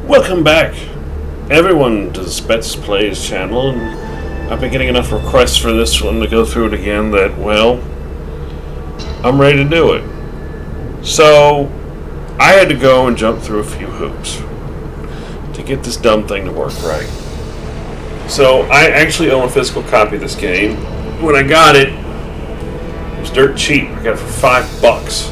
Welcome back, everyone, to the Spetz Playz channel, and I've been getting enough requests for this one to go through it again that, well, I'm ready to do it. So, I had to go and jump through a few hoops to get this dumb thing to work right. So, I actually own a physical copy of this game. When I got it, it was dirt cheap. I got it for $5.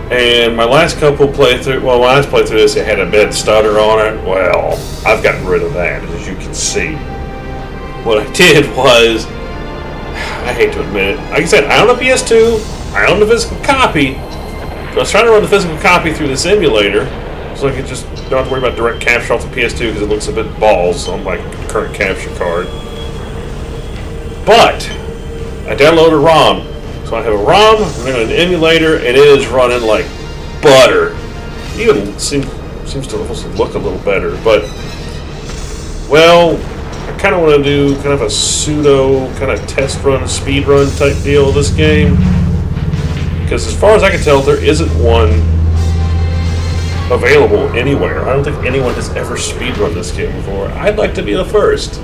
And my last playthrough this, it had a bed stutter on it. Well, I've gotten rid of that, as you can see. What I did was, I hate to admit it, like I said, I own a PS2, I own the physical copy, but I was trying to run the physical copy through this emulator, so I could just don't have to worry about direct capture off the PS2 because it looks a bit balls on my current capture card. But, I downloaded ROM. So I have a ROM, running an emulator, and it is running like butter. Even seems to also look a little better, but, well, I kind of want to do kind of a pseudo kind of test run, speed run type deal with this game. Because as far as I can tell, there isn't one available anywhere. I don't think anyone has ever speed run this game before. I'd like to be the first.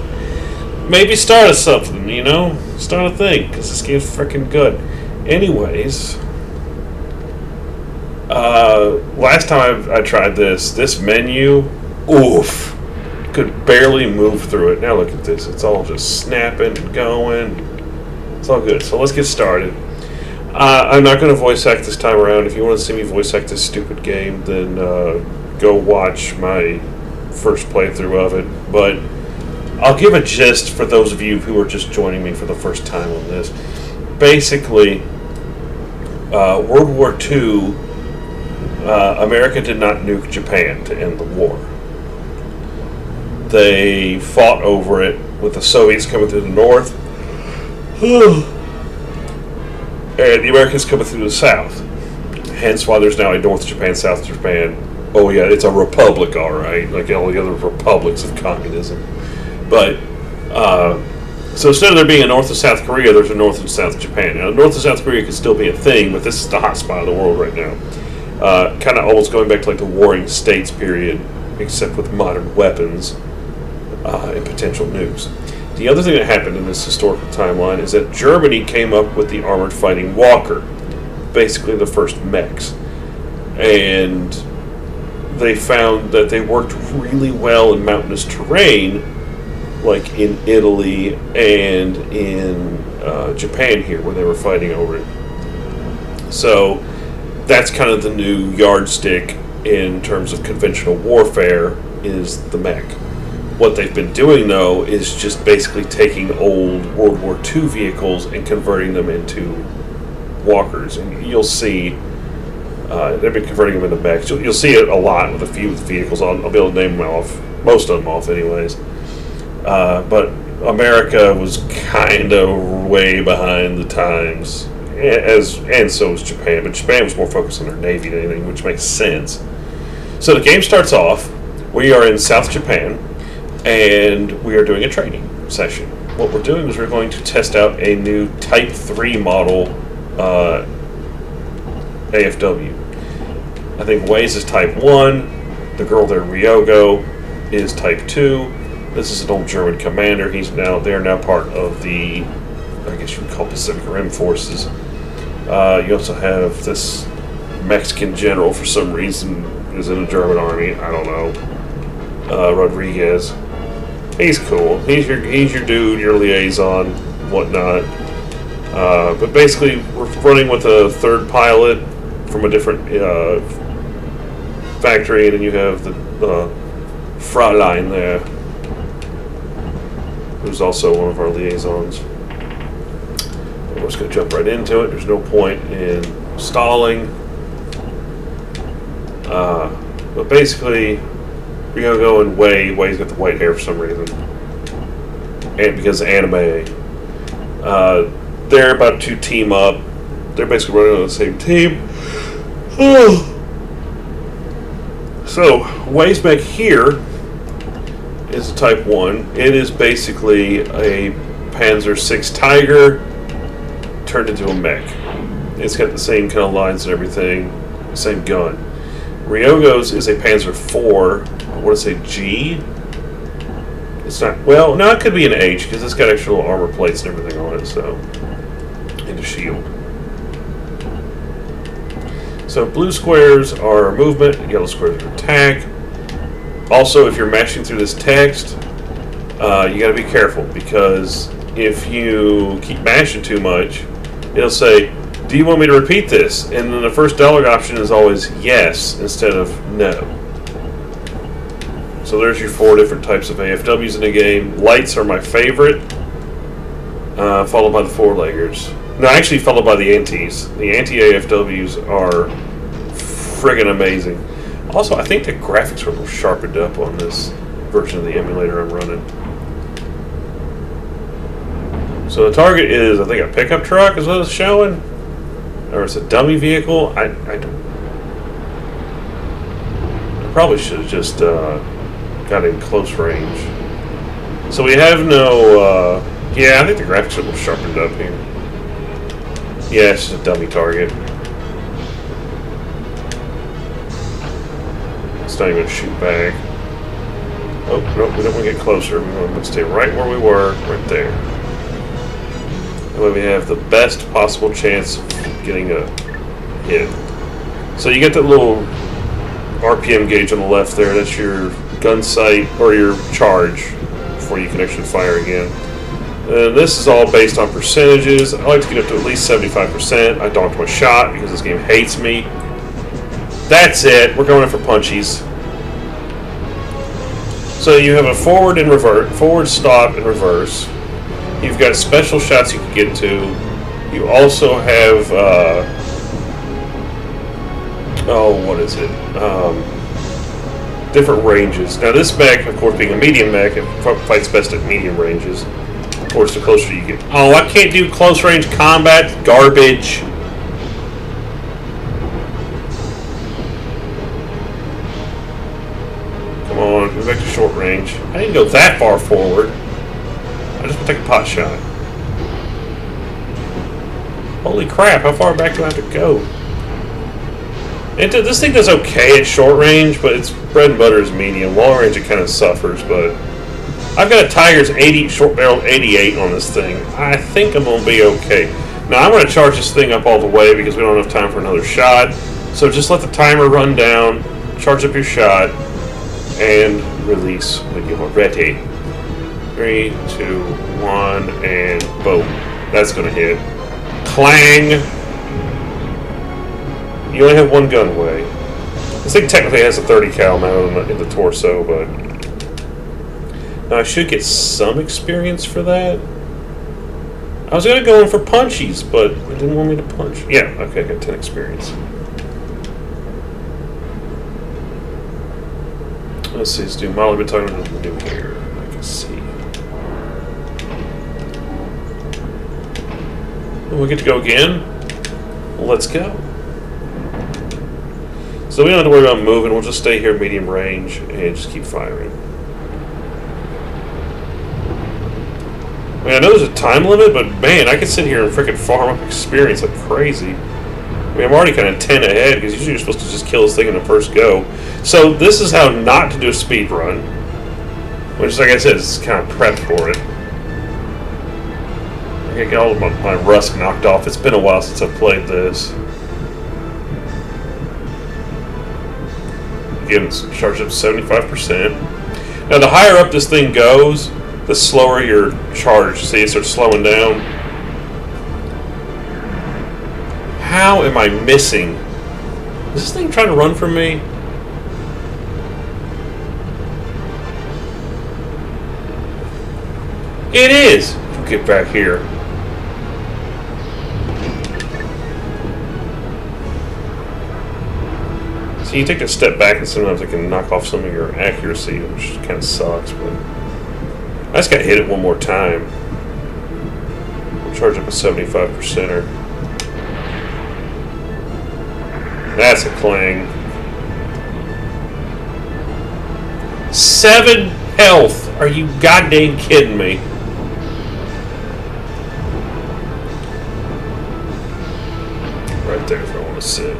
Maybe start a something, you know? Start a thing, because this game's freaking good. Anyways, last time I tried this menu, oof, could barely move through it. Now look at this. It's all just snapping and going. It's all good. So let's get started. I'm not going to voice act this time around. If you want to see me voice act this stupid game, then go watch my first playthrough of it. But I'll give a gist for those of you who are just joining me for the first time on this. Basically, World War II, America did not nuke Japan to end the war. They fought over it with the Soviets coming through the north, and the Americans coming through the south. Hence why there's now a North Japan, South Japan. Oh yeah, it's a republic, all right, like all the other republics of communism. But, so instead of there being a North and South Korea, there's a North and South Japan. Now, North and South Korea could still be a thing, but this is the hot spot of the world right now. Kind of almost going back to like the Warring States period, except with modern weapons and potential nukes. The other thing that happened in this historical timeline is that Germany came up with the armored fighting Walker, basically the first mechs. And they found that they worked really well in mountainous terrain, like in Italy and in Japan here, where they were fighting over it. So that's kind of the new yardstick in terms of conventional warfare, is the mech. What they've been doing, though, is just basically taking old World War II vehicles and converting them into walkers. And you'll see, they've been converting them into mechs. You'll see it a lot with a few vehicles. I'll be able to name them off, most of them off anyways. But America was kind of way behind the times, and so was Japan. But Japan was more focused on their navy than anything, which makes sense. So the game starts off. We are in South Japan, and we are doing a training session. What we're doing is we're going to test out a new Type 3 model AFW. I think Waze is Type 1. The girl there, Ryogo, is Type 2. This is an old German commander. They're now part of the, I guess you would call Pacific Rim forces. You also have this Mexican general, for some reason, is in the German army. I don't know. Rodriguez. He's cool. He's your dude, your liaison, whatnot. But basically, we're running with a third pilot from a different factory, and then you have the Fraulein there, who's also one of our liaisons. We're just going to jump right into it. There's no point in stalling. But basically, we're going to go and Way's got the white hair for some reason. And because of anime. They're about to team up. They're basically running on the same team. So, Way's mech here is a Type 1. It is basically a Panzer VI Tiger turned into a mech. It's got the same kind of lines and everything, same gun. Ryogo's is a Panzer IV. I want to say G. It's not. Well, no, it could be an H because it's got extra little armor plates and everything on it. So, and a shield. So blue squares are movement, yellow squares are attack. Also, if you're mashing through this text, you got to be careful because if you keep mashing too much, it'll say, "Do you want me to repeat this?" And then the first dialogue option is always yes instead of no. So there's your 4 different types of AFWs in the game. Lights are my favorite, followed by the 4-leggers. No, actually followed by the antis. The anti-AFWs are friggin' amazing. Also, I think the graphics were a little sharpened up on this version of the emulator I'm running. So the target is, I think, a pickup truck is what it's showing. Or it's a dummy vehicle. I probably should have just got in close range. So we have no... yeah, I think the graphics are a little sharpened up here. Yeah, it's just a dummy target. It's not even going to shoot back. Oh, no, we don't want to get closer. We want to stay right where we were, right there. That way we have the best possible chance of getting a hit. So you get that little RPM gauge on the left there. That's your gun sight, or your charge, before you can actually fire again. This is all based on percentages. I like to get up to at least 75%. I donked my shot because this game hates me. That's it. We're going in for punchies. So you have a forward and reverse, forward, stop, and reverse. You've got special shots you can get to. You also have, oh, what is it? Different ranges. Now this mech, of course, being a medium mech, it fights best at medium ranges. Of course, the closer you get. Oh, I can't do close range combat. Garbage. Come on, go back to short range. I didn't go that far forward. I just want to take a pot shot. Holy crap, how far back do I have to go? This thing does okay at short range, but its bread and butter is medium. Long range it kind of suffers, but I've got a Tiger's 80 short barrel 88 on this thing. I think I'm gonna be okay. Now I'm gonna charge this thing up all the way because we don't have time for another shot. So just let the timer run down, charge up your shot, and release when you're ready. 3, 2, 1, and boom. That's gonna hit. Clang! You only have one gun away. This thing technically has a 30 cal now in the torso, but now I should get some experience for that. I was gonna go in for punchies, but it didn't want me to punch. Yeah, okay, I got 10 experience. Let's see, let's do Molly Battalion of the New here. I can see. Oh, we get to go again? Well, let's go. So we don't have to worry about moving. We'll just stay here medium range and just keep firing. I mean, I know there's a time limit, but man, I can sit here and freaking farm up experience like crazy. I mean, I'm already kind of 10 ahead because usually you're supposed to just kill this thing in the first go. So this is how not to do a speed run, which, like I said, is kind of prepped for it. I gotta get all of my rust knocked off. It's been a while since I've played this. Again, it's charged up to 75%. Now, the higher up this thing goes, the slower your charge. See, it starts slowing down. How am I missing? Is this thing trying to run from me? It is! Get back here. So you take a step back and sometimes it can knock off some of your accuracy, which kind of sucks, but I just got to hit it one more time. We'll charge up a 75%er. That's a clang. 7 health. Are you goddamn kidding me? Right there if I want to sit.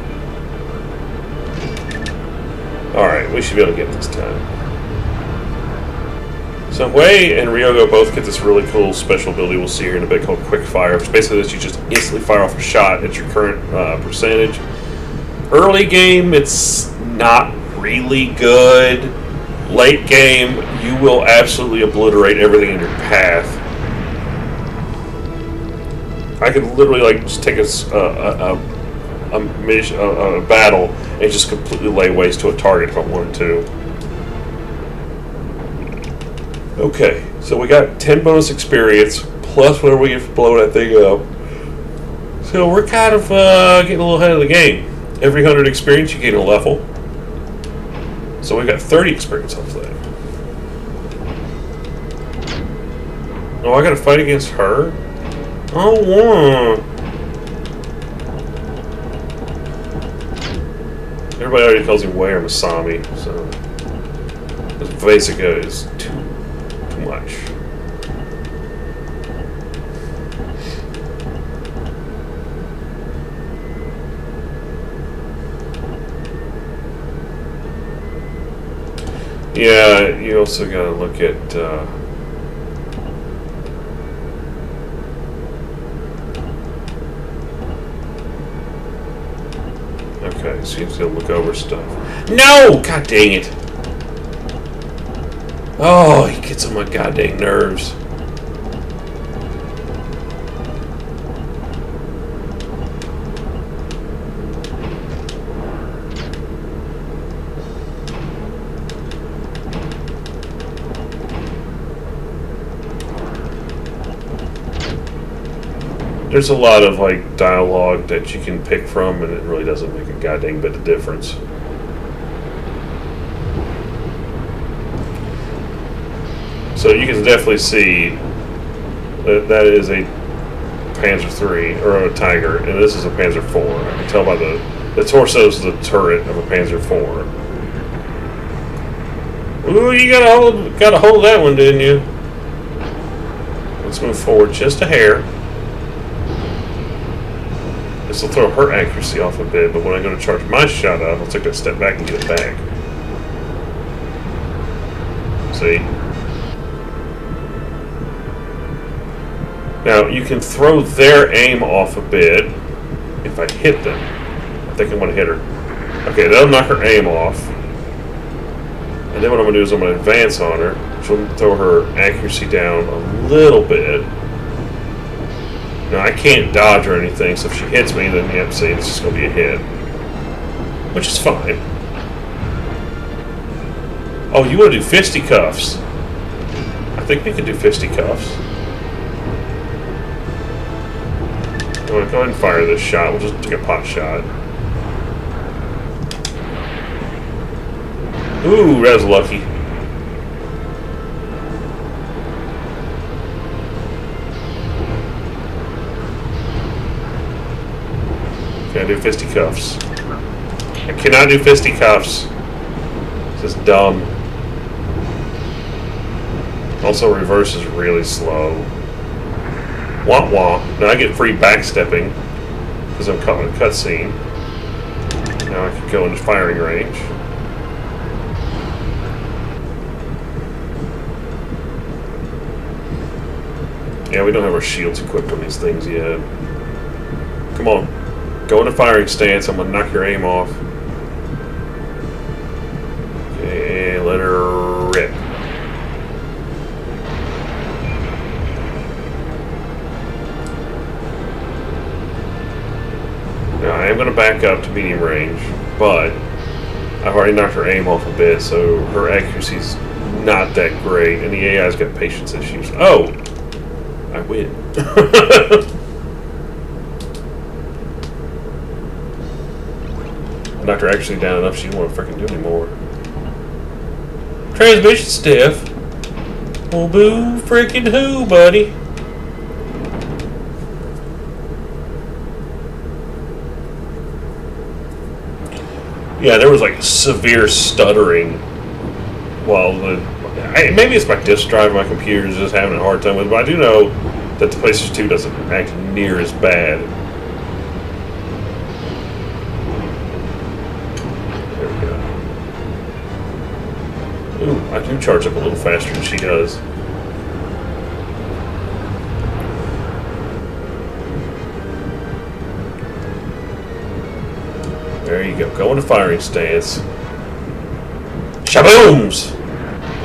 Alright, we should be able to get this time. So Wei and Ryogo both get this really cool special ability we'll see here in a bit called Quick Fire, which basically lets you just instantly fire off a shot at your current percentage. Early game, it's not really good. Late game, you will absolutely obliterate everything in your path. I could literally like just take a battle and just completely lay waste to a target if I wanted to. Okay, so we got 10 bonus experience plus whatever we get for blowing that thing up. So we're kind of getting a little ahead of the game. Every 100 experience you gain a level. So we got 30 experience off that. Oh, I gotta fight against her? Oh, wow. Everybody already calls him Wei or Masami, so this Vesica is too much. Yeah, you also gotta look at okay, so you have to look over stuff. No! God dang it! Oh, he gets on my goddamn nerves. There's a lot of like dialogue that you can pick from, and it really doesn't make a goddamn bit of difference. So you can definitely see that that is a Panzer III or a Tiger, and this is a Panzer IV. I can tell by the torso is the turret of a Panzer IV. Ooh, you got a hold of that one, didn't you? Let's move forward just a hair. This will throw her accuracy off a bit, but when I go to charge my shot up, I'll take a step back and get it back. See? Now, you can throw their aim off a bit if I hit them. I think I'm going to hit her. Okay, that'll knock her aim off. And then what I'm going to do is I'm going to advance on her, which will throw her accuracy down a little bit. Now, I can't dodge or anything, so if she hits me, then you have to say it's just going to be a hit. Which is fine. Oh, you want to do fisticuffs? I think we can do fisticuffs. I'm going to go ahead and fire this shot. We'll just take a pot shot. Ooh, that was lucky. Can I do fisticuffs? I cannot do fisticuffs. This is dumb. Also, reverse is really slow. Wah wah. Now I get free backstepping because I'm caught in a cutscene. Now I can go into firing range. Yeah, we don't have our shields equipped on these things yet. Come on. Go into firing stance. I'm going to knock your aim off. Okay, let her rip. Now, I am going to back up to medium range, but I've already knocked her aim off a bit, so her accuracy's not that great, and the AI's got patience issues. Oh! I win. I knocked her actually down enough she didn't want to freaking do anymore. Transmission stiff. Well, boo freaking who, buddy? Yeah, there was like severe stuttering while maybe it's my disk drive on my computer is just having a hard time with it, but I do know that the PlayStation 2 doesn't act near as bad. There we go. Ooh, I do charge up a little faster than she does. There you go. Go into firing stance. Shabooms!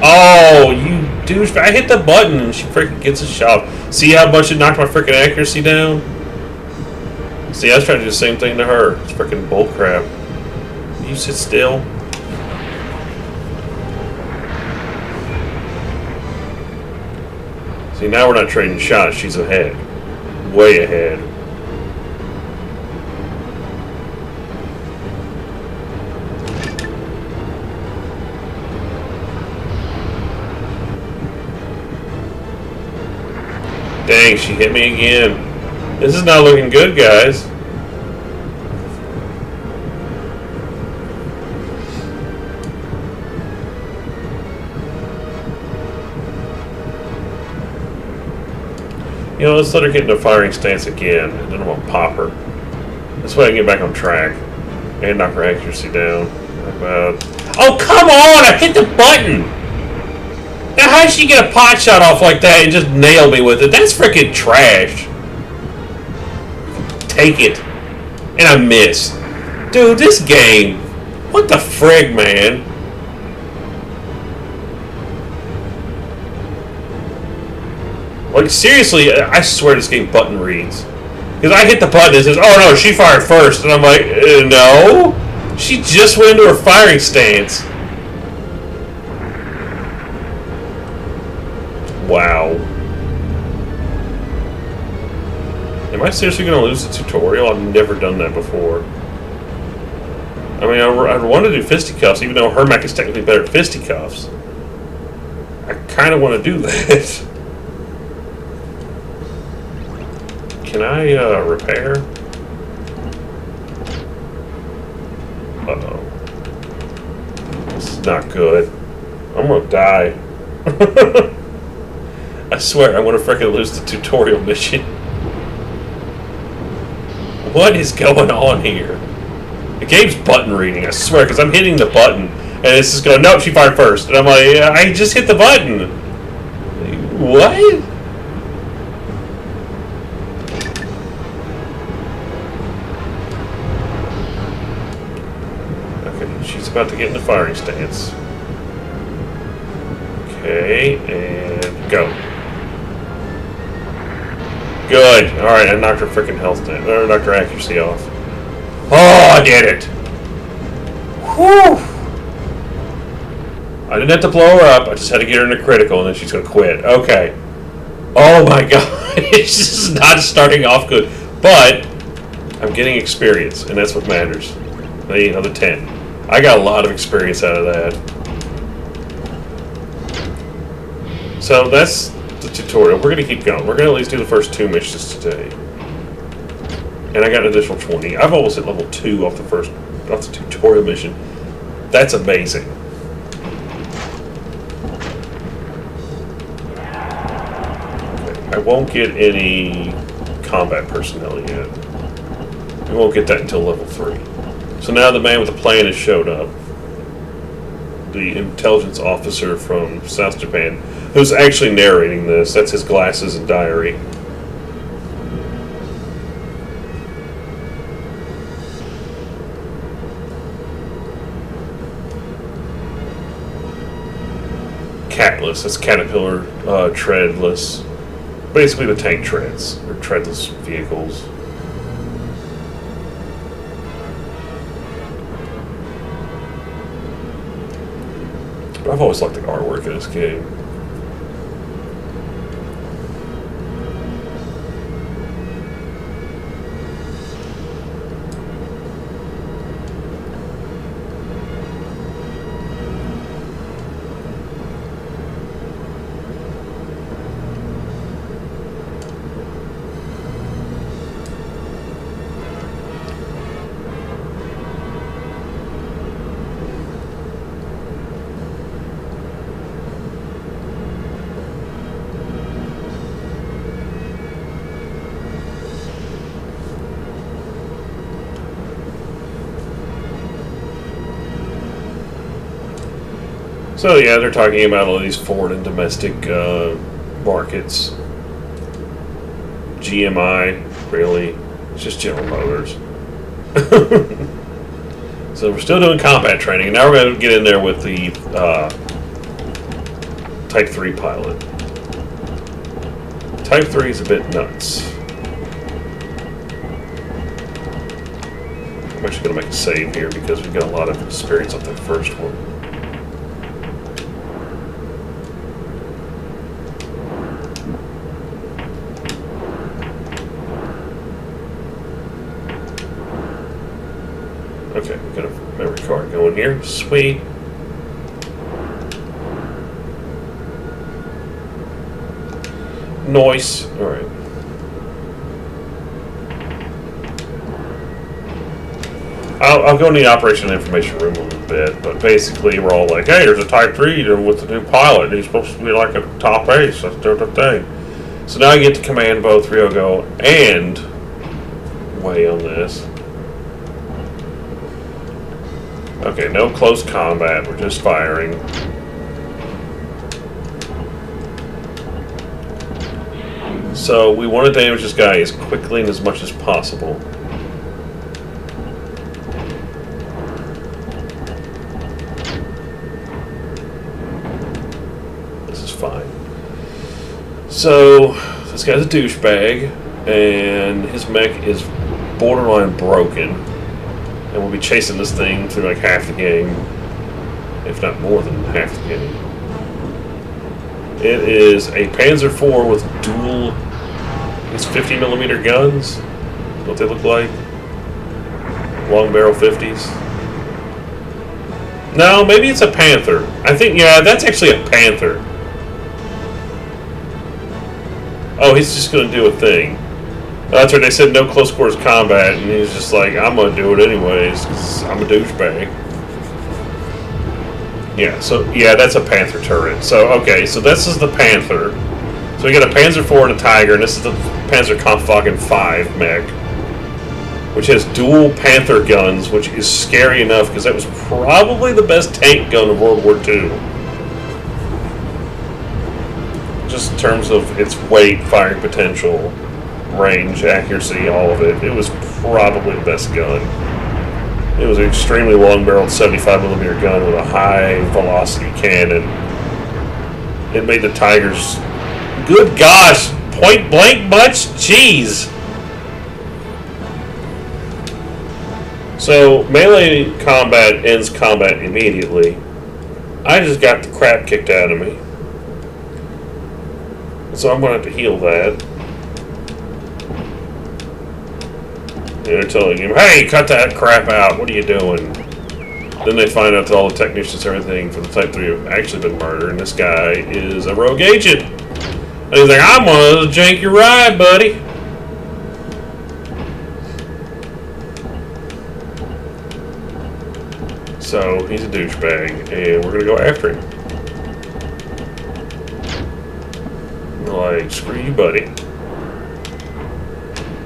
Oh, you douche! I hit the button and she freaking gets a shot. See how much it knocked my freaking accuracy down? See, I was trying to do the same thing to her. It's freaking bullcrap. You sit still. See, now we're not trading shots. She's ahead. Way ahead. Dang, she hit me again. This is not looking good, guys. You know, let's let her get into firing stance again, and then I'm going to pop her. This way I can get back on track. And knock her accuracy down. Oh, come on! I hit the button! Now, how did she get a pot shot off like that and just nail me with it? That's freaking trash. Take it. And I miss. Dude, this game. What the frig, man? Like, seriously, I swear this game button reads. Because I hit the button and it says, oh no, she fired first. And I'm like, no. She just went into her firing stance. Wow. Am I seriously going to lose the tutorial? I've never done that before. I mean, I want to do fisticuffs, even though her mech is technically better at fisticuffs. I kind of want to do that. Can I repair? Uh-oh. This is not good. I'm going to die. I swear, I'm going to freaking lose the tutorial mission. What is going on here? The game's button reading, I swear, because I'm hitting the button. And it's just going, nope, she fired first. And I'm like, I just hit the button. What? She's about to get in the firing stance. Okay, and go. Good. Alright, I knocked her freaking health down. Or knocked her accuracy off. Oh, I did it! Whew! I didn't have to blow her up. I just had to get her into critical, and then she's going to quit. Okay. Oh my god. This is not starting off good. But, I'm getting experience, and that's what matters. Hey, another 10. I got a lot of experience out of that. So that's the tutorial. We're going to keep going. We're going to at least do the first 2 missions today. And I got an additional 20. I've almost hit level 2 off the tutorial mission. That's amazing. Okay. I won't get any combat personnel yet. We won't get that until level 3. So now the man with the plan has showed up. The intelligence officer from South Japan, who's actually narrating this. That's his glasses and diary. Catless, that's Caterpillar treadless. Basically the tank treads, or treadless vehicles. I've always liked the artwork in this game. So yeah, they're talking about all these foreign and domestic markets. GMI, really? It's just General Motors. So we're still doing combat training, and now we're going to get in there with the Type 3 pilot. Type 3 is a bit nuts. I'm actually going to make a save here because we've got a lot of experience on that first one. Okay, we've got a memory card going here. Sweet. Nice. Alright. I'll go in the operation information room a little bit, but basically we're all like, hey, there's a Type 3 with the new pilot. He's supposed to be like a top ace. That's the thing. So now I get to command both Ryogo and Wei on this. Okay, no close combat. We're just firing. So we want to damage this guy as quickly and as much as possible. This is fine. So this guy's a douchebag, and his mech is borderline broken. And we'll be chasing this thing through like half the game, if not more than half the game. It is a Panzer IV with dual, it's 50mm guns, what they look like. Long barrel 50s. No, maybe it's a Panther. I think, yeah, that's actually a Panther. Oh, he's just going to do a thing. That's right, they said no close quarters combat, and he's just like, I'm going to do it anyways, because I'm a douchebag. Yeah, so, yeah, that's a Panther turret. So, okay, so this is the Panther. So we got a Panzer IV and a Tiger, and this is the Panzer Kampfwagen 5 mech, which has dual Panther guns, which is scary enough, because that was probably the best tank gun of World War II. Just in terms of its weight, firing potential, range, accuracy, all of it. It was probably the best gun. It was an extremely long-barreled 75mm gun with a high-velocity cannon. It made the Tigers, good gosh, point-blank much? Jeez! So, melee combat ends combat immediately. I just got the crap kicked out of me. So I'm going to have to heal that. They're telling him, hey, cut that crap out, what are you doing? Then they find out that all the technicians and everything for the Type 3 have actually been murdered, and this guy is a rogue agent. And he's like, I'm gonna jank your ride, buddy. So, he's a douchebag, and we're gonna go after him. We're like, screw you, buddy.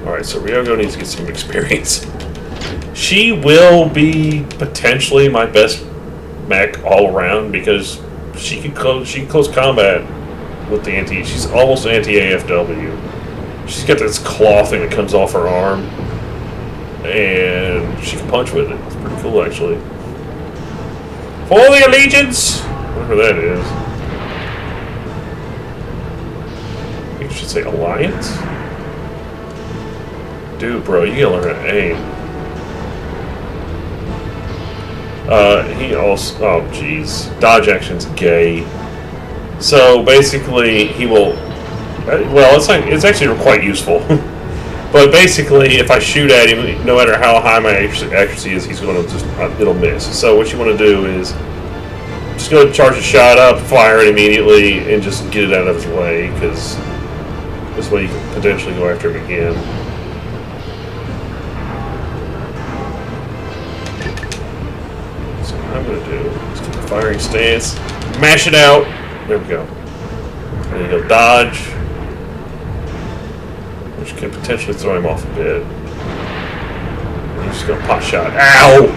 Alright, so Ryogo needs to get some experience. She will be potentially my best mech all around because she can close combat with the anti. She's almost anti-AFW. She's got this claw thing that comes off her arm, and she can punch with it. It's pretty cool, actually. For the Allegiance! Whatever that is. I think you should say Alliance? Dude, bro, you gotta learn how to aim. He also... Oh, jeez. Dodge action's gay. So, basically, he will... Well, it's actually quite useful. But basically, if I shoot at him, no matter how high my accuracy is, he's going to just... it'll miss. So, what you want to do is... just go charge a shot up, fire it immediately, and just get it out of his way, because... this way you can potentially go after him again. I'm going to do is get the firing stance, mash it out. There we go. And then he'll dodge, which can potentially throw him off a bit. And he's just going to pot shot. Ow!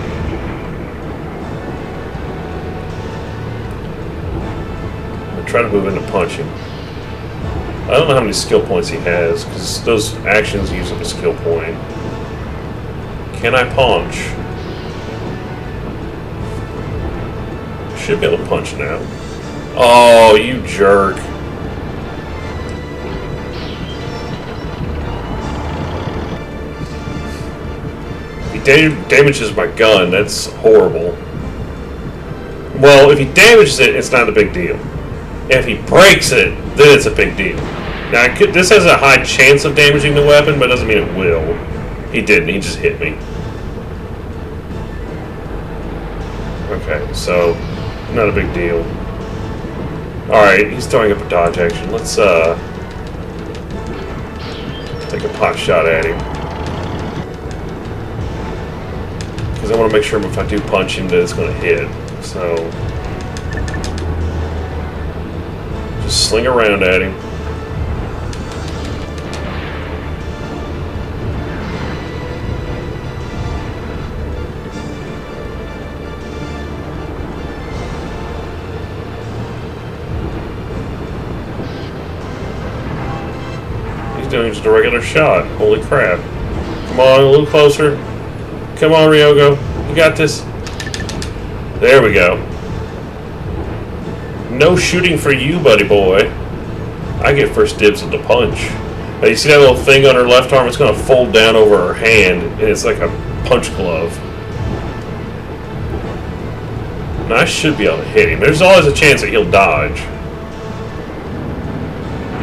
try to move into punching. I don't know how many skill points he has, because those actions use up a skill point. Can I punch? Should be able to punch now. Oh, you jerk. If he damages my gun, that's horrible. Well, if he damages it, it's not a big deal. If he breaks it, then it's a big deal. Now, this has a high chance of damaging the weapon, but it doesn't mean it will. He didn't. He just hit me. Okay, so not a big deal. Alright, he's throwing up a dodge action. Let's take a pot shot at him. Because I want to make sure if I do punch him that it's going to hit. So just sling around at him. Doing just a regular shot. Holy crap. Come on, a little closer. Come on, Ryogo. You got this. There we go. No shooting for you, buddy boy. I get first dibs at the punch. Now, you see that little thing on her left arm? It's going to fold down over her hand, and it's like a punch glove. Now, I should be able to hit him. There's always a chance that he'll dodge.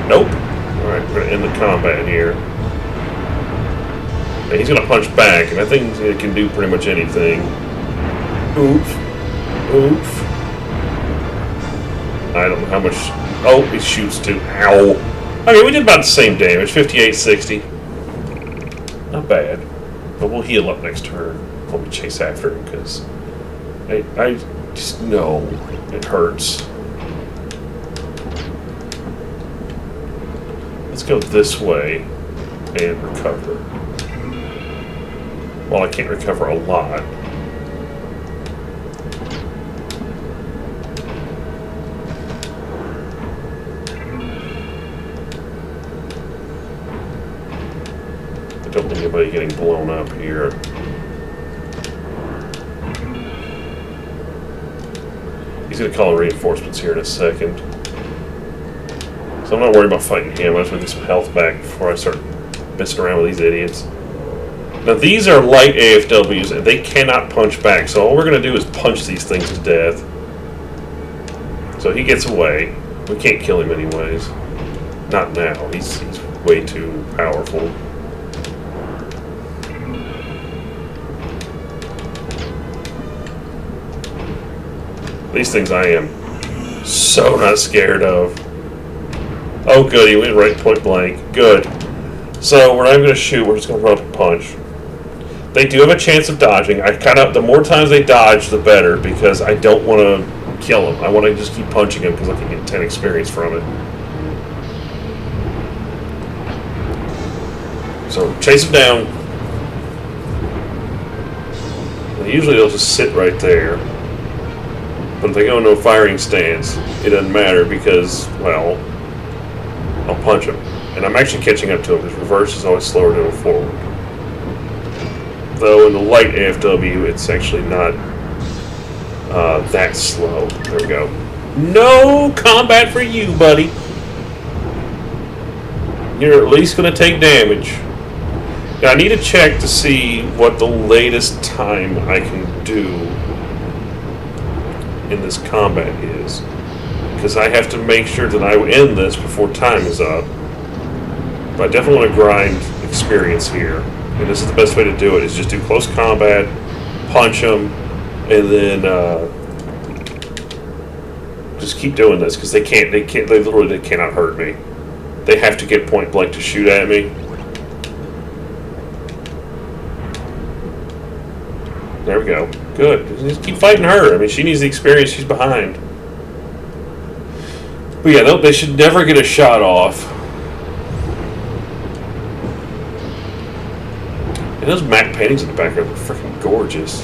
Nope. Alright, we're going to end the combat here. And he's going to punch back, and I think it can do pretty much anything. Oof. Oof. I don't know how much... Oh, he shoots too. Ow. Okay, we did about the same damage. 58-60. Not bad. But we'll heal up next turn while we chase after him, because I just know it hurts. Let's go this way and recover. Well, I can't recover a lot. I don't think anybody getting blown up here. He's going to call reinforcements here in a second. So I'm not worried about fighting him. I just want to get some health back before I start messing around with these idiots. Now these are light AFWs and they cannot punch back. So all we're going to do is punch these things to death. So he gets away. We can't kill him anyways. Not now. He's way too powerful. These things I am so not scared of. Oh, good. He went right point blank. Good. So we're not even going to shoot. We're just going to run up and punch. They do have a chance of dodging. The more times they dodge, the better, because I don't want to kill them. I want to just keep punching them because I can get 10 experience from it. So chase them down. And usually they'll just sit right there. But if they go into a firing stance, it doesn't matter because, well, I'll punch him. And I'm actually catching up to him because reverse is always slower than forward. Though in the light AFW, it's actually not that slow. There we go. No combat for you, buddy. You're at least going to take damage. Now, I need to check to see what the latest time I can do in this combat is. Because I have to make sure that I end this before time is up. But I definitely want to grind experience here. And this is the best way to do it, is just do close combat, punch them, and then just keep doing this, because they literally cannot hurt me. They have to get point blank to shoot at me. There we go. Good. Just keep fighting her. I mean, she needs the experience. She's behind. But yeah, they should never get a shot off. And those matte paintings in the background are freaking gorgeous.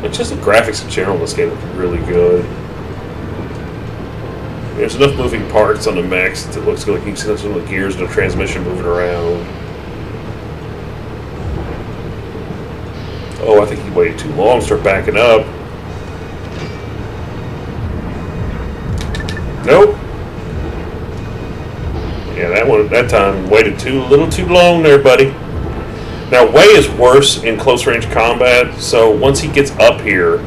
It's just the graphics in general in this game look really good. There's enough moving parts on the mechs that it looks like you can see some of the gears and the transmission moving around. Oh, I think he waited too long to start backing up. Nope. Yeah, that time waited a little too long there, buddy. Now, Wei is worse in close range combat, so once he gets up here,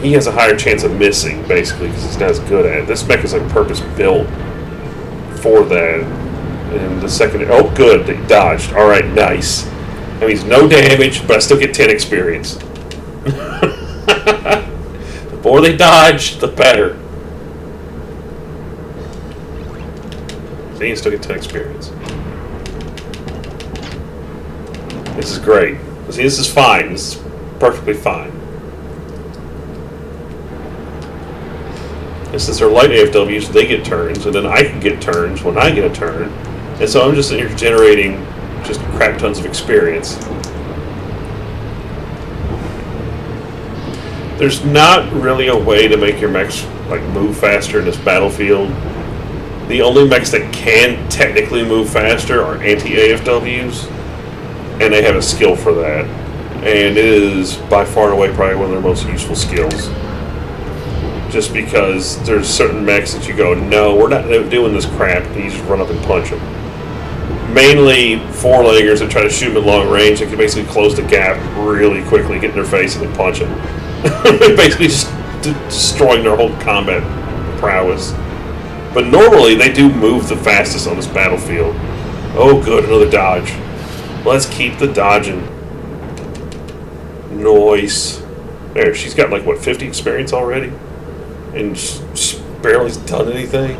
he has a higher chance of missing, basically, because he's not as good at it. This mech is like purpose built for that. And the second, oh, good, they dodged. All right, nice. That means no damage, but I still get 10 experience. The more they dodge, the better. See, you still get 10 experience. This is great. See, this is fine. This is perfectly fine. And since they're light AFWs, they get turns, and then I can get turns when I get a turn. And so I'm just sitting here generating just crap tons of experience. There's not really a way to make your mechs like move faster in this battlefield. The only mechs that can technically move faster are anti-AFWs, and they have a skill for that. And it is by far and away probably one of their most useful skills. Just because there's certain mechs that you go, no, we're not doing this crap, and you just run up and punch them. Mainly four-leggers that try to shoot them at long range, they can basically close the gap really quickly, get in their face, and then punch them. Basically just destroying their whole combat prowess. But normally, they do move the fastest on this battlefield. Oh, good, another dodge. Let's keep the dodging. Nice. There, she's got like, what, 50 experience already? And she barely done anything.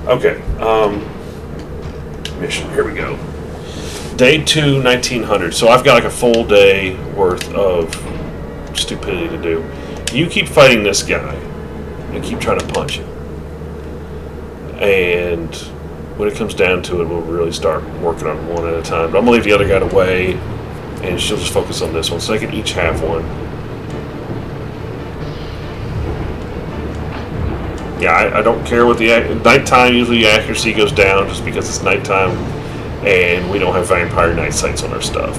Okay, mission, here we go. Day 2, 1900. So I've got like a full day worth of stupidity to do. You keep fighting this guy and keep trying to punch him. And when it comes down to it, we'll really start working on one at a time. But I'm going to leave the other guy away, and she'll just focus on this one. So they can each have one. Yeah, I don't care what the nighttime. Usually the accuracy goes down just because it's nighttime, and we don't have vampire night sights on our stuff.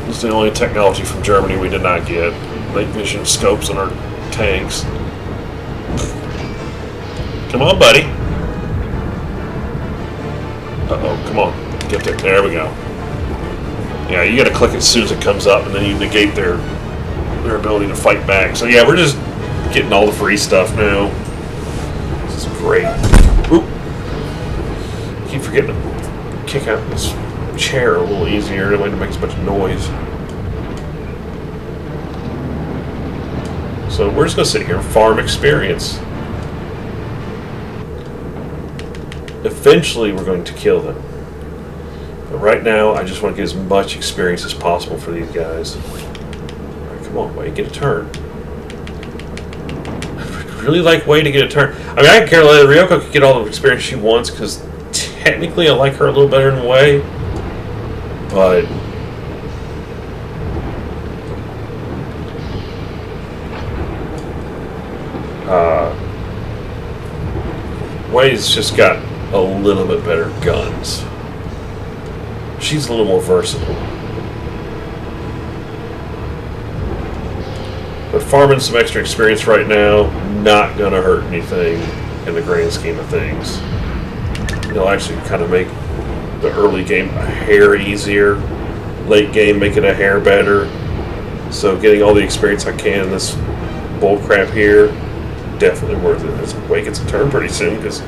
This is the only technology from Germany we did not get. Night vision scopes on our tanks. Come on, buddy. Uh-oh, come on. Get there. There we go. Yeah, you gotta click it as soon as it comes up, and then you negate their ability to fight back. So yeah, we're just getting all the free stuff now. This is great. Oop. Keep forgetting to kick out this chair a little easier. That way it makes a bunch of noise. So we're just going to sit here and farm experience. Eventually we're going to kill them. But right now I just want to get as much experience as possible for these guys. Come on, Wei, get a turn. I'd really like Wei to get a turn. I mean, I don't care that Ryoko could get all the experience she wants, because technically I like her a little better than Wei. But Wei's just got a little bit better guns. She's a little more versatile. But farming some extra experience right now, not going to hurt anything in the grand scheme of things. It'll actually kind of make the early game a hair easier, late game make it a hair better. So getting all the experience I can in this bullcrap here, definitely worth it. This Wei gets a turn pretty soon, because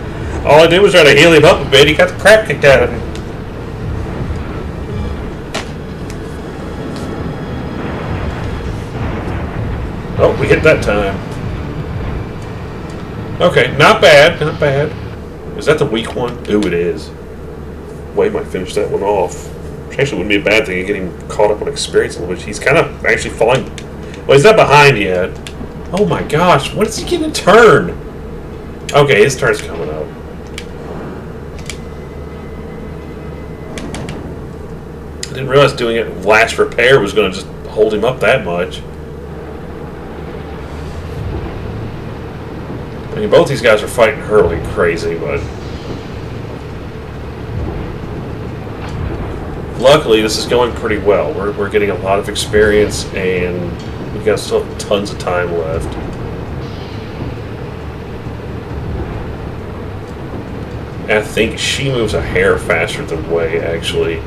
all I did was try to heal him up a bit. He got the crap kicked out of him. Oh, we hit that time. Okay, not bad, not bad. Is that the weak one? Ooh, it is. Wei might finish that one off. Which actually wouldn't be a bad thing to get him caught up on experience a little bit. He's kind of actually falling. Well, he's not behind yet. Oh my gosh, when is he getting a turn? Okay, his turn's coming up. I didn't realize doing it last repair was going to just hold him up that much. I mean, both these guys are fighting her like crazy, but luckily this is going pretty well. We're getting a lot of experience, and we've got still tons of time left. And I think she moves a hair faster than Wei, actually.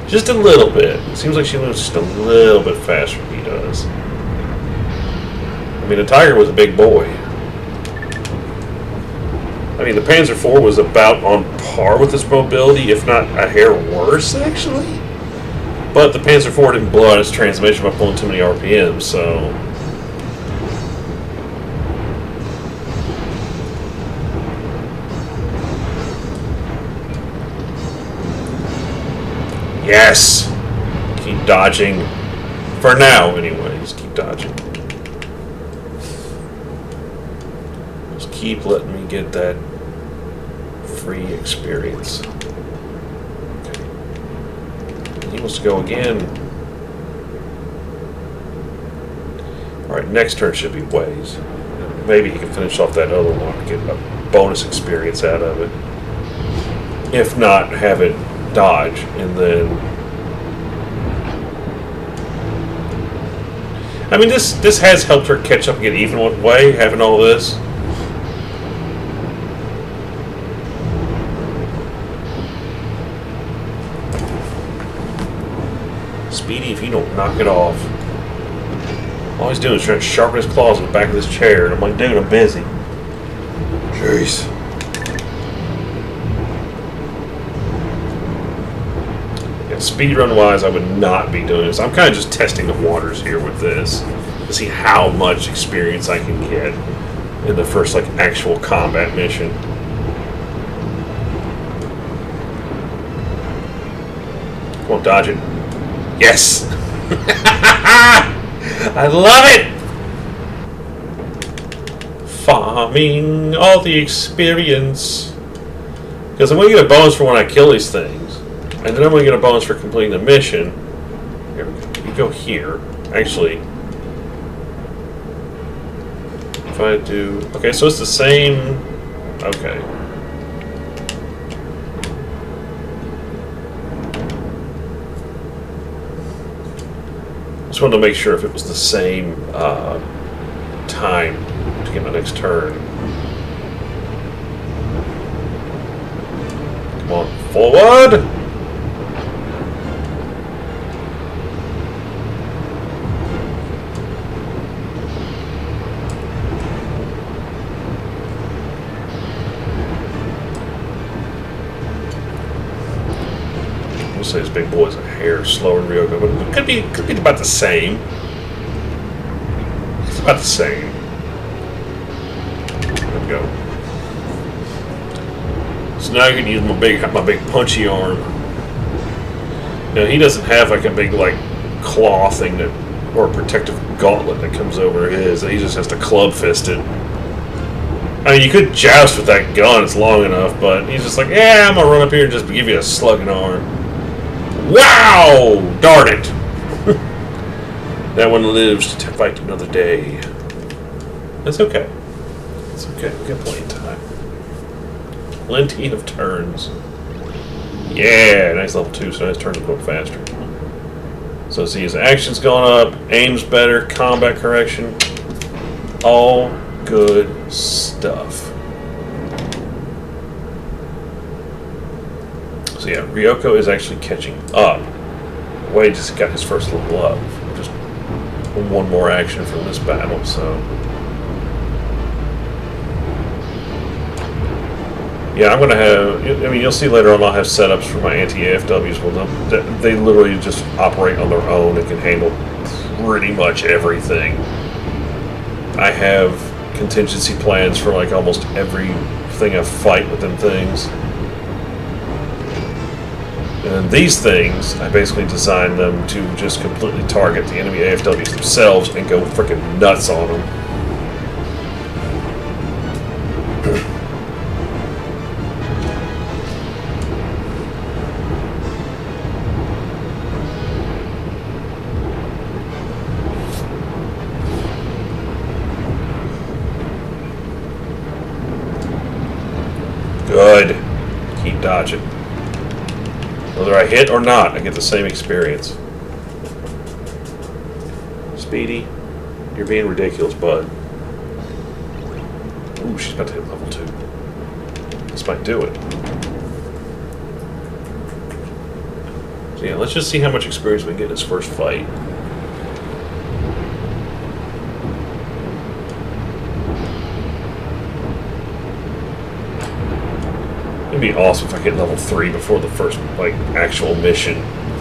Just a little bit. It seems like she moves just a little bit faster than he does. I mean, the Tiger was a big boy. I mean, the Panzer IV was about on par with its mobility, if not a hair worse, actually. But the Panzer IV didn't blow out its transmission by pulling too many RPMs, so... Yes! Keep dodging. For now, anyways. Keep dodging. Just keep letting me get that free experience. Okay. He wants to go again. Alright, next turn should be Wei's. Maybe he can finish off that other one and get a bonus experience out of it. If not, have it dodge, and then... I mean, this has helped her catch up and get even with Wei, having all this. Speedy, if you don't knock it off. All he's doing is trying to sharpen his claws in the back of this chair, and I'm like, dude, I'm busy. Jeez. Speedrun wise, I would not be doing this. I'm kind of just testing the waters here with this to see how much experience I can get in the first like actual combat mission. Come on, dodge it. Yes! I love it! Farming all the experience. Because I'm going to get a bonus for when I kill these things. And then I'm going to get a bonus for completing the mission. Here we go. You go here. Actually, if I do... Okay, so it's the same... Okay. Just wanted to make sure if it was the same time to get my next turn. Come on, forward! Say this big boy's a hair slower than Ryoko, but it could be about the same. It's about the same. There we go. So now I can use my big punchy arm. Now he doesn't have like a big like claw thing that or a protective gauntlet that comes over his. He just has to club fist it. I mean, you could joust with that gun; it's long enough. But he's just like, yeah, I'm gonna run up here and just give you a slugging arm. Wow! Darn it! That one lives to fight another day. That's okay. It's okay. We got plenty of time. Plenty of turns. Yeah, nice level 2, so his turns will go faster. So see, his action's going up, aim's better, combat correction. All good stuff. So yeah, Ryoko is actually catching up. Wei just got his first level up. Just one more action from this battle, so... Yeah, I'm going to have... I mean, you'll see later on I'll have setups for my anti-AFWs. Well, they literally just operate on their own and can handle pretty much everything. I have contingency plans for like almost everything I fight with them things. And these things, I basically designed them to just completely target the enemy AFWs themselves and go freaking nuts on them. dodge it. Whether I hit or not, I get the same experience. Speedy, you're being ridiculous, bud. Ooh, she's about to hit level 2. This might do it. So yeah, let's just see how much experience we get in this first fight. It'd be awesome if I hit level 3 before the first, like, actual mission.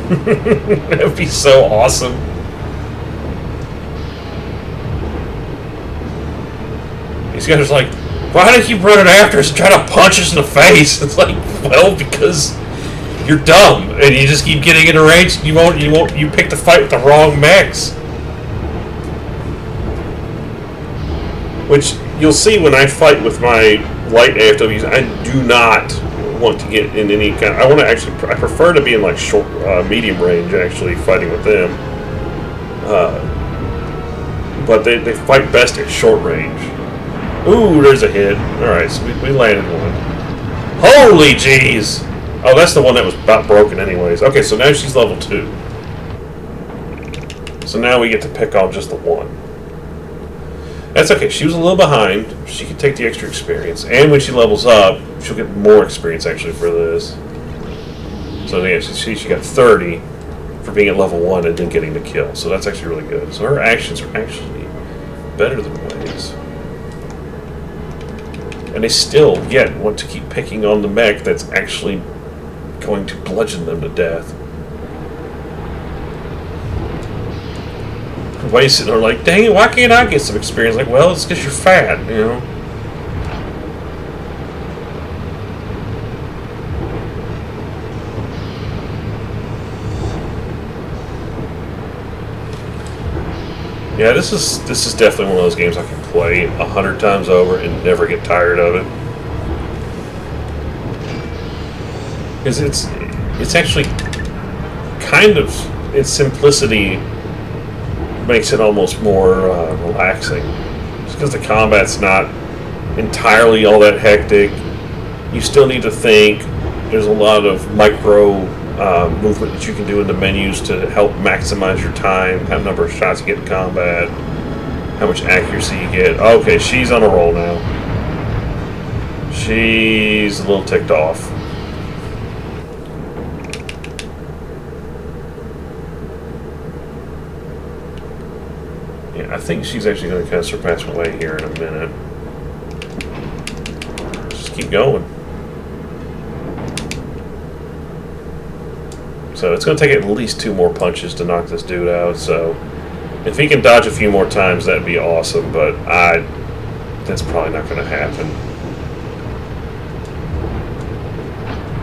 That would be so awesome. These guys are like, why do you keep running after us and trying to punch us in the face? It's like, well, because you're dumb and you just keep getting into range. You pick the fight with the wrong mechs. Which you'll see when I fight with my light AFWs. I do not want to get in any kind. I prefer to be in like short, medium range. Actually, fighting with them. But they fight best at short range. Ooh, there's a hit. Alright, so we landed one. Holy jeez! Oh, that's the one that was about broken anyways. Okay, so now she's level 2. So now we get to pick on just the one. That's okay. She was a little behind. She can take the extra experience. And when she levels up, she'll get more experience actually for this. So yeah, she got 30 for being at level 1 and then getting the kill. So that's actually really good. So her actions are actually better than Wade's. And they still, yet, want to keep picking on the mech that's actually going to bludgeon them to death. Wade's sitting there like, dang it, why can't I get some experience? Like, well, it's because you're fat, you know? Yeah, this is definitely one of those games I can play 100 times over and never get tired of it. Because it's actually kind of, its simplicity makes it almost more relaxing. Just because the combat's not entirely all that hectic. You still need to think. There's a lot of micro movement that you can do in the menus to help maximize your time, how number of shots you get in combat, how much accuracy you get. Okay, she's on a roll now. She's a little ticked off. Yeah, I think she's actually going to kind of surpass my way here in a minute. Just keep going. So it's going to take at least 2 more punches to knock this dude out. So if he can dodge a few more times, that'd be awesome. But that's probably not going to happen.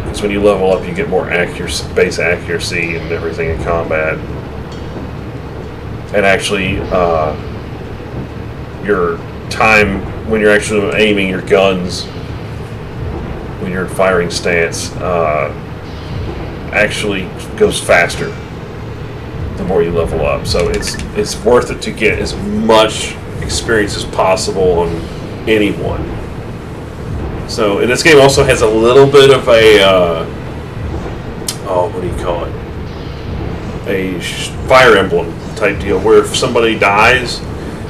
Because when you level up, you get more accuracy, base accuracy and everything in combat. And actually, your time when you're actually aiming your guns, when you're in firing stance, actually goes faster the more you level up. So it's worth it to get as much experience as possible on anyone. So, and this game also has a little bit of a what do you call it? A Fire Emblem type deal where if somebody dies,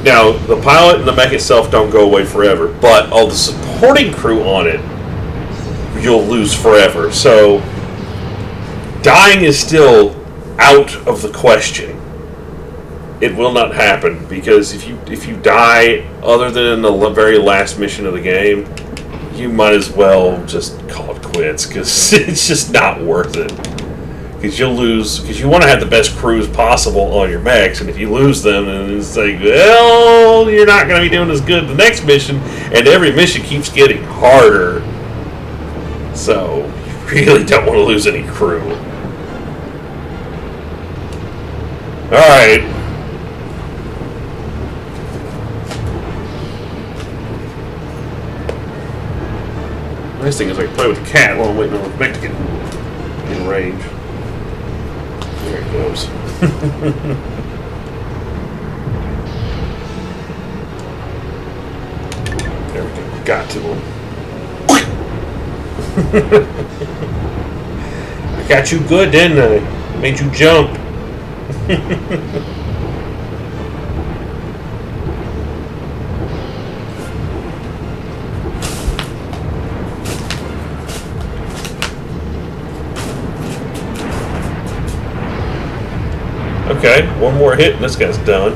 now the pilot and the mech itself don't go away forever, but all the supporting crew on it you'll lose forever. So dying is still out of the question. It will not happen, because if you die other than the very last mission of the game, you might as well just call it quits, because it's just not worth it. Because you'll lose, because you want to have the best crews possible on your mechs, and if you lose them, then it's like, well, you're not going to be doing as good the next mission, and every mission keeps getting harder. So you really don't want to lose any crew. Alright. Nice thing is I can play with the cat while I'm waiting on the mech to get in range. There it goes. There we go. Got to him. I got you good, didn't I? Made you jump. Okay, one more hit and this guy's done.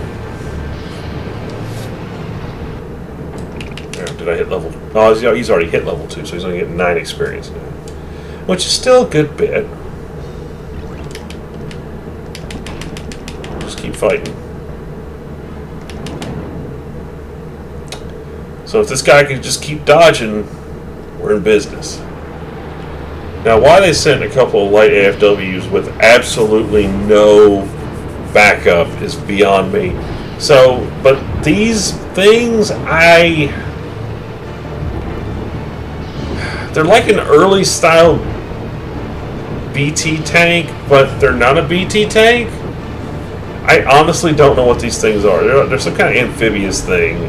Did I hit level? Oh, he's already hit level 2, so he's only getting 9 experience now, which is still a good bit. Just keep fighting. So if this guy can just keep dodging, we're in business. Now, why they sent a couple of light AFWs with absolutely no backup is beyond me. So, but these things, they're like an early style BT tank, but they're not a BT tank. I honestly don't know what these things are. They're some kind of amphibious thing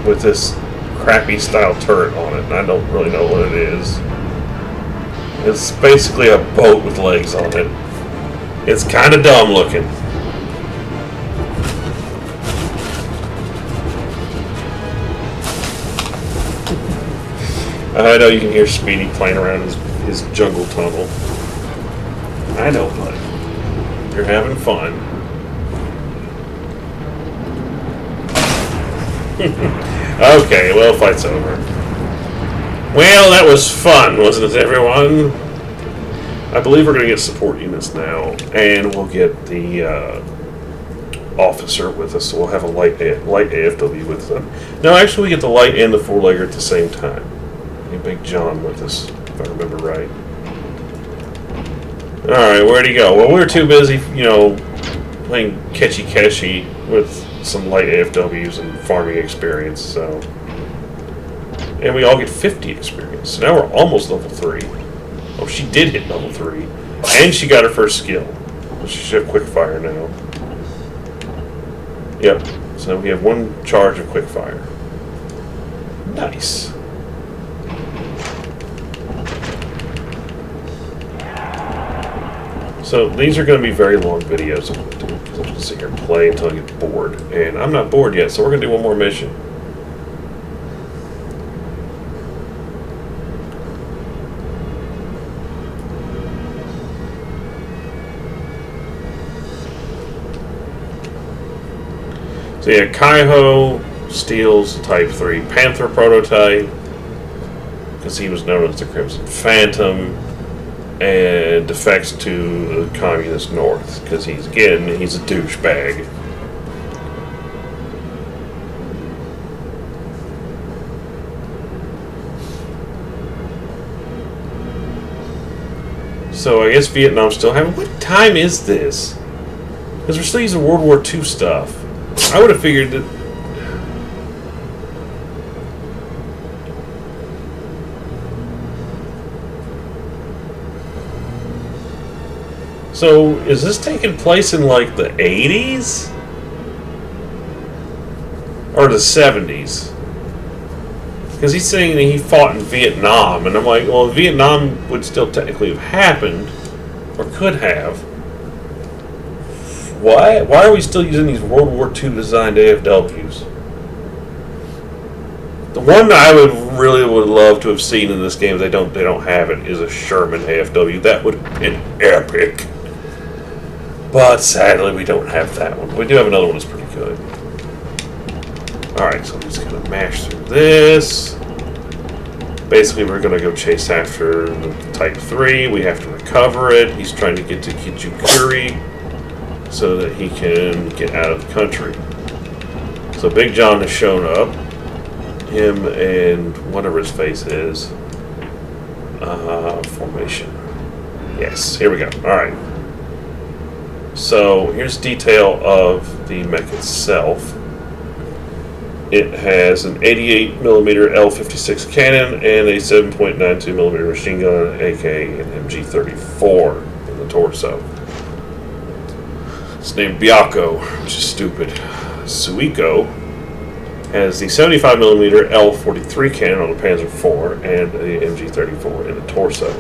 with this crappy style turret on it, and I don't really know what it is. It's basically a boat with legs on it. It's kind of dumb looking. I know you can hear Speedy playing around his jungle tunnel. I know, buddy. You're having fun. Okay, well, fight's over. Well, that was fun, wasn't it, everyone? I believe we're going to get support units now, and we'll get the officer with us, so we'll have a light AFW with them. No, actually, we get the light and the four-legger at the same time. Big John with us, if I remember right. Alright, where'd he go? Well, we were too busy, playing catchy with some light AFWs and farming experience, so. And we all get 50 experience. So now we're almost level 3. Oh, she did hit level 3. And she got her first skill. She should have quick fire now. Yep. So we have 1 charge of quick fire. Nice. So these are going to be very long videos I'm going to do, because I'm going to sit here and play until I get bored. And I'm not bored yet, so we're going to do one more mission. So yeah, Kaiho steals the Type 3 Panther prototype, because he was known as the Crimson Phantom, and defects to the Communist North, because he's a douchebag. So I guess Vietnam's still having... What time is this? Because we're still using World War II stuff. I would have figured that... So, is this taking place in, like, the 80s? Or the 70s? Because he's saying that he fought in Vietnam, and I'm like, well, Vietnam would still technically have happened, or could have. Why are we still using these World War II designed AFWs? The one I would love to have seen in this game, they don't have it, is a Sherman AFW. That would have been epic. But sadly, we don't have that one. We do have another one that's pretty good. Alright, so I'm just going to mash through this. Basically, we're going to go chase after the Type 3. We have to recover it. He's trying to get to Kijukuri so that he can get out of the country. So Big John has shown up. Him and whatever his face is. Formation. Yes, here we go. Alright. So here's detail of the mech itself. It has an 88mm L56 cannon and a 7.92mm machine gun, aka an MG34 in the torso. It's named Byako, which is stupid. Suiko Has the 75 millimeter L43 cannon on the Panzer IV and the MG34 in the torso.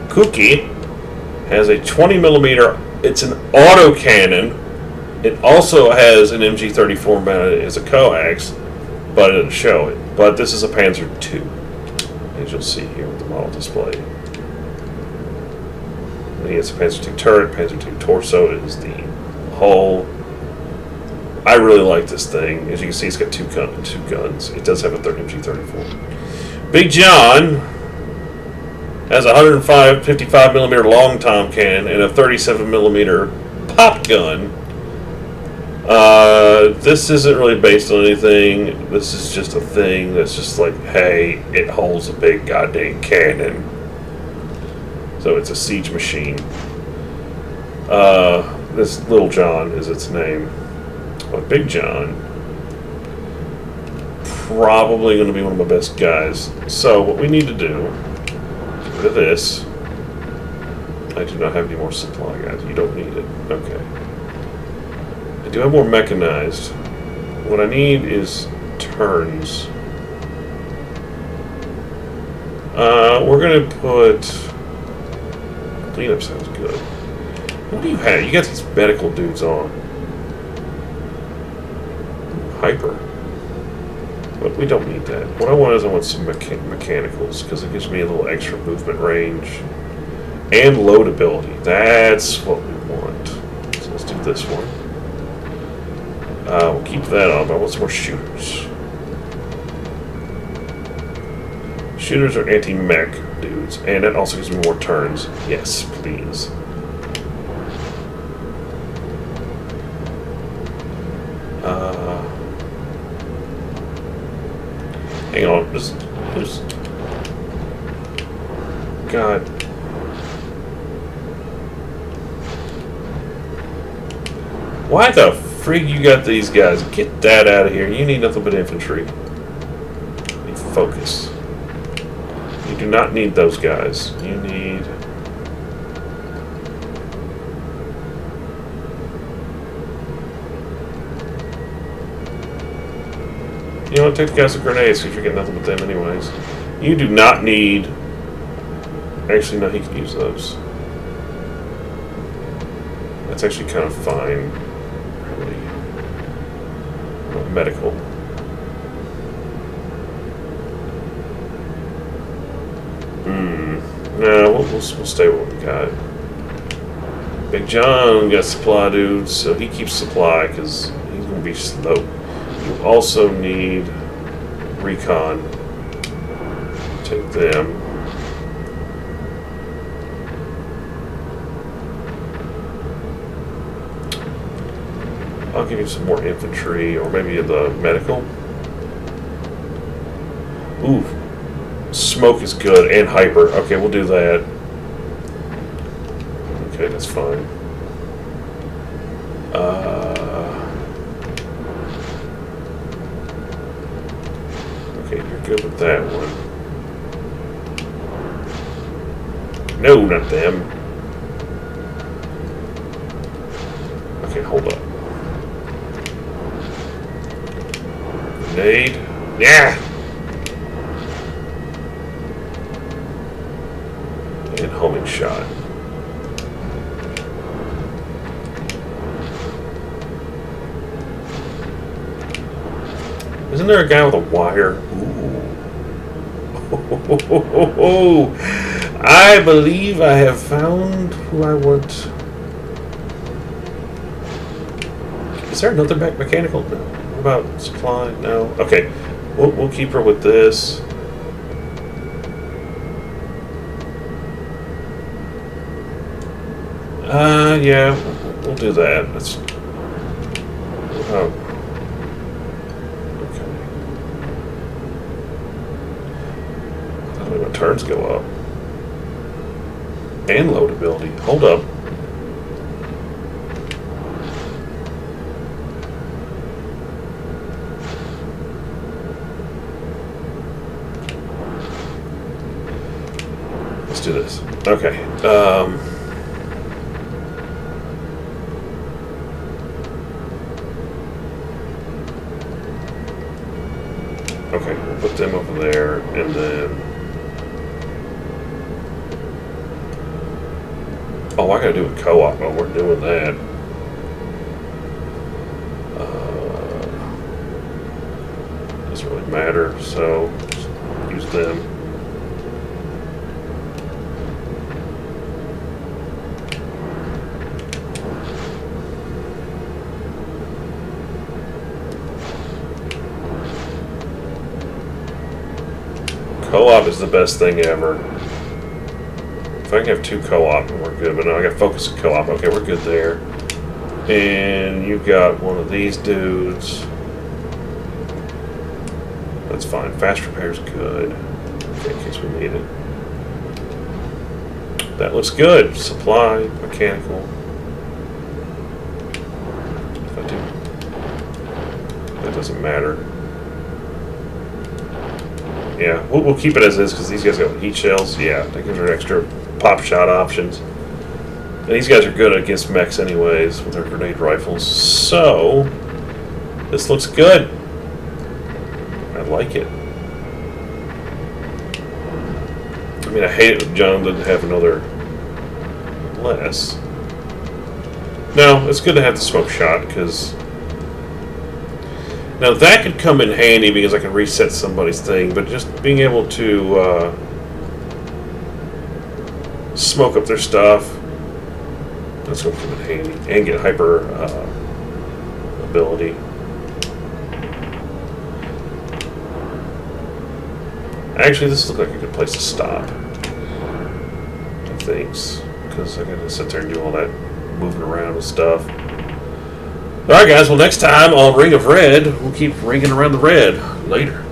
Cookie has a 20 millimeter. It's an autocannon. It also has an MG34 mounted as a coax, but it doesn't show it. But this is a Panzer II, as you'll see here with the model display. And it's a Panzer II turret. Panzer II torso is the hull. I really like this thing. As you can see, it's got two guns. It does have a MG34. Big John has a 155 millimeter long tom cannon and a 37 millimeter pop gun. This isn't really based on anything. This is just a thing that's just like, hey, it holds a big goddamn cannon. So it's a siege machine. This Little John is its name. But Big John, probably going to be one of my best guys. So what we need to do, get rid of this. I do not have any more supply, guys. You don't need it. Okay. I do have more mechanized. What I need is turns. We're going to put... Cleanup sounds good. What do you have? You got these medical dudes on. Hyper. But we don't need that. What I want is I want some mechanicals, because it gives me a little extra movement range. And loadability. That's what we want. So let's do this one. We'll keep that on, but I want some more shooters. Shooters are anti-mech dudes, and that also gives me more turns. Yes, please. Hang on, just God. Why the frig you got these guys? Get that out of here. You need nothing but infantry. You need focus. You do not need those guys. You need... You know what? Take the guys with grenades because you're getting nothing but them anyways. You do not need... Actually, no, he can use those. That's actually kind of fine. Really. Medical. No, we'll stay with what we got. Big John got supply dudes, so he keeps supply because he's going to be slow. You also need recon. Take them. I'll give you some more infantry, or maybe the medical. Ooh, smoke is good, and hyper. Okay, we'll do that. Okay, that's fine. Okay, you're good with that one. No, not them. Okay, hold up. Grenade. Yeah! And homing shot. Isn't there a guy with a wire? Ooh. I believe I have found who I want. Is there another mechanical? No. What about supply? No. Okay. We'll keep her with this. Yeah, we'll do that. That's... Oh. Okay. I don't know when turns go up. And loadability. Hold up. Let's do this. Okay. Okay, we'll put them over there, and then... Oh, I gotta do a co-op while we're doing that. Doesn't really matter, so just use them. Co-op is the best thing ever. If I can have 2 co-op, we're good. But no, I got focus and co-op. Okay, we're good there. And you've got one of these dudes. That's fine. Fast repair's good. Okay, in case we need it. That looks good. Supply, mechanical. If I do, that doesn't matter. Yeah, we'll keep it as is because these guys got heat shells. Yeah, that gives her extra pop shot options. And these guys are good against mechs anyways with their grenade rifles. So, this looks good. I like it. I mean, I hate it if John doesn't have another less. No, it's good to have the smoke shot because... Now that could come in handy because I can reset somebody's thing, but just being able to smoke up their stuff, that's going to come in handy. And get hyper ability. Actually, this looks like a good place to stop. I think, because I got to sit there and do all that moving around and stuff. Alright guys, well next time on Ring of Red, we'll keep ringing around the red. Later.